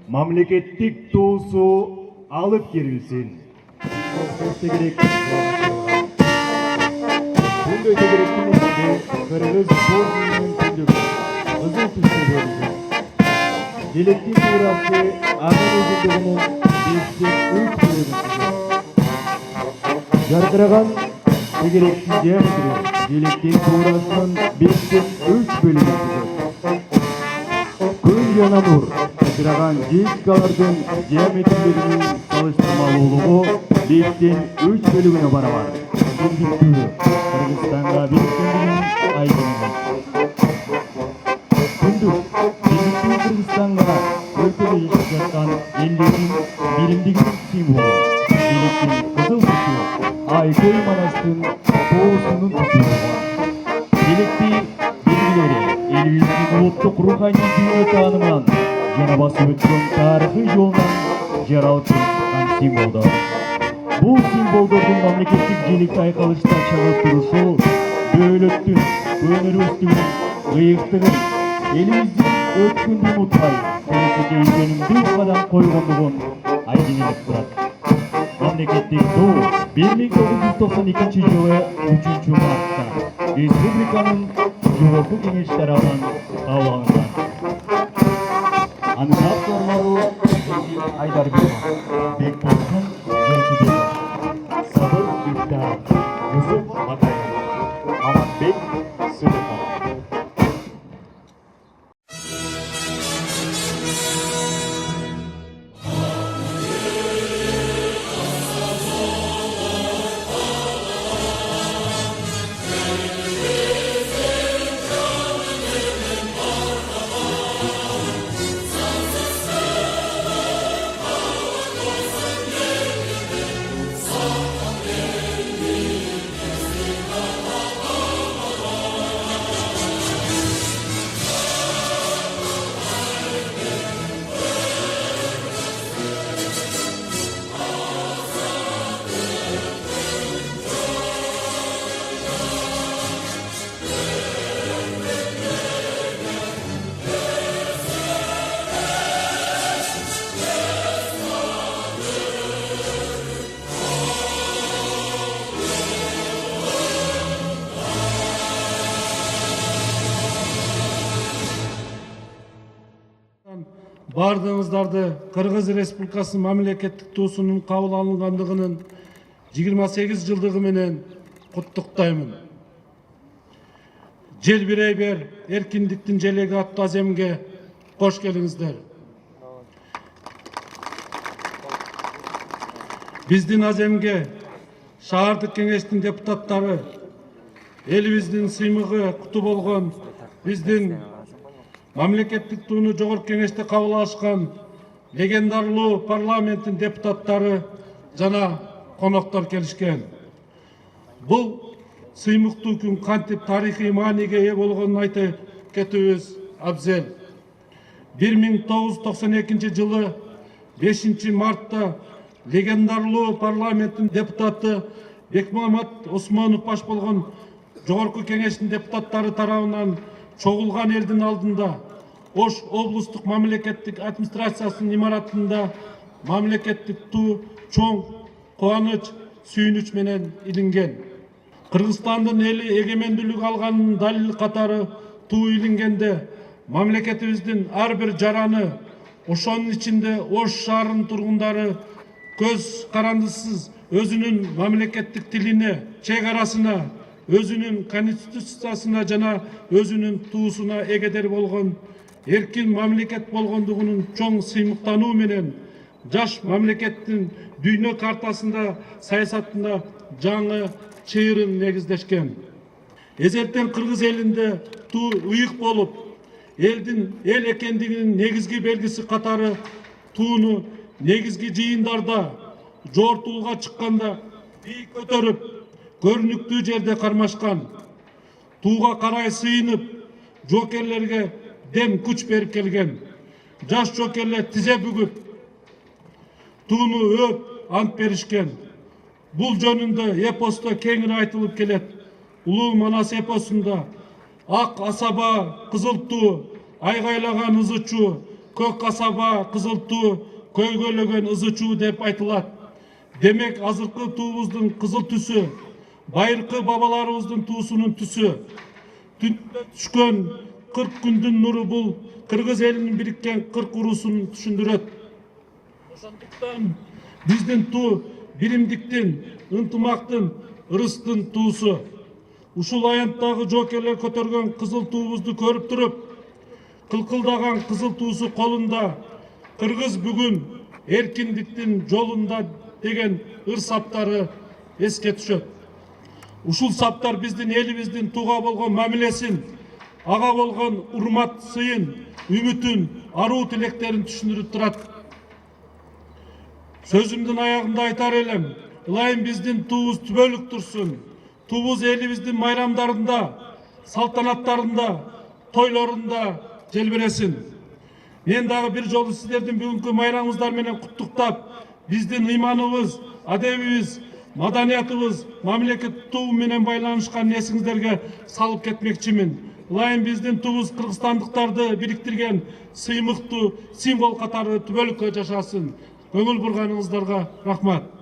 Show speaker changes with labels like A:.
A: мамлекеттик туусу алып кирилсин. Bunday tegerekli Kırgız Bozlu'nun kündürü, Kızıl Tüsü verildi. Dilekli Tuğrası, Ağır Uzunluğu'nun değiştiği 3 bölümündür. Yargıragan tegerekli diametri, Dilekli Tuğrası'nın değiştiği 3 bölümündür. Gün yanamur, Yargıragan diyetikalardın diametrilerinin çalıştırmalılığı değiştiği 3 bölümüne barabar. Kırgızstan'da bir kendinin aydınlığı. Gündüz, birlikte Kırgızstan'da ülkede yaşayacaktan ellerin birimdiginin simvolu. Birlikte kızıl tüsü, Ayköy Manastır'ın doğusunun tüsü var. Birlikte bilgileri, elbisli buluttuk ruhani dünya tanımlan, Cenab-ı Ötkün tarihi yolundan yer alçın simvolda. Bu simbolдордун мамлекеттик бийликти айкалышта чыгып турушу бөлөттүн, өнөрүбүздүн ыйыктыгын, элибиздин өткүндү унутпай, келечекке ийгөнүмдүү кадам койгондугун айдынлап турат. Мамлекеттик туу 1992-жылы 3-мартта республиканын Жогорку Кеңеш тарабынан кабыл алынган. Анын авторлору Айдарбеков, Бекболсун, Жеңгибеков, Сабыр Ибтаров, Юсуп Батаев, Аманбек Сулыков.
B: Бардыңыздарды Кыргыз Республикасынын мамлекеттик туусунун кабыл алынгандыгынын 28 жылдыгы менен куттуктаймын. Жер бирей бер, эркиндиктин желеги аттуу аземге кош келиңиздер. Биздин аземге шаардык кеңештин депутаттары, элибиздин сыймыгы куту болгон биздин мамлекеттик тууну Жогорку Кеңеште кабыл алышкан легендарлуу парламенттин депутаттары жана коноктор келишкен. Бул сыймыктуу күн кантип тарыхый мааниге ээ болгонун айта кетүүбүз абзел. 1992 жылы 5 мартта легендарлуу парламенттин депутаты Бекмамат Осмонов баш болгон Жогорку Кеңештин депутаттары тарабынан чогулган элдин алдында Ош облустук мамлекеттик администрациясынын имаратында мамлекеттик туу чоң кубаныч, сүйүнүч менен илинген. Кыргызстандын эли эгемендүүлүк алганынын далили катары туу илингенде мамлекетибиздин ар бир жараны, ошонун ичинде Ош шаарынын тургундары көз карандысыз өзүнүн мамлекеттик тилине, чек арасына, өзүнүн конституциясына жана өзүнүн туусуна эгедер болгон эркин мамлекет болгондугунун чоң сыймыктануу менен жаш мамлекеттин дүйнө картасында саясатында жаңы чыйырын негиздешкен. Эзелтен кыргыз элинде туу ыйык болуп, элдин эл экендигинин негизги белгиси катары тууну негизги жыйындарда, жортуулга чыкканда бийик көтөрүп, көрүнүктүү жерде кармашкан. Тууга карай сыйынып, жокерлерге дем күч берип келген. Жаш жокерлер тизе бүгүп, тууну өп, ант беришкен. Бул жөнүндө эпосто кеңири айтылып келет. Улуу Манас эпосунда ак асаба, кызыл туу, айгайлаган ызычу, көк касаба, кызыл туу, көйгөйлөгөн ызы чуу деп айтылат. Демек, азыркы туубуздун кызыл түсү, байыркы бабаларыбыздын туусунун түсү. Түндө түшкөн 40 күндүн нуру бул кыргыз элинин бириккен 40 уруусун түшүндүрөт. Ошондуктан биздин туу биримдиктин, ынтымактын, ырыстын туусу. Ушул аянттагы жоокерлер көтөргөн кызыл туубузду көрүп туруп, кылкылдаган кызыл туусу колунда кыргыз бүгүн эркиндиктин жолунда деген ыр саптары эске түшөт. Ушул саптар биздин элибиздин туга болгон мамилесин, ага болгон урмат сыйын, үмүтүн, аруу тилектерин түшүндүрүп турат. Сөзүмдүн аягында айтар элем, ылайым биздин туубуз түбөлүк турсун. Туубуз элибиздин майрамдарында, салтанаттарында, тойлорунда желбиресин. Мен дагы бир жолу сиздердин бүгүнкү майрамыңыздар менен куттуктап, биздин ыйманыбыз, адебибиз, маданиятыбыз, мамлекет туу менен байланышкан эсиңиздерге салып кетмекчимин. Ылайым биздин туубуз кыргызстандыктарды бириктирген сыймыктуу символ катары түбөлүккө жашасын. Көңүл бурганыңыздарга рахмат.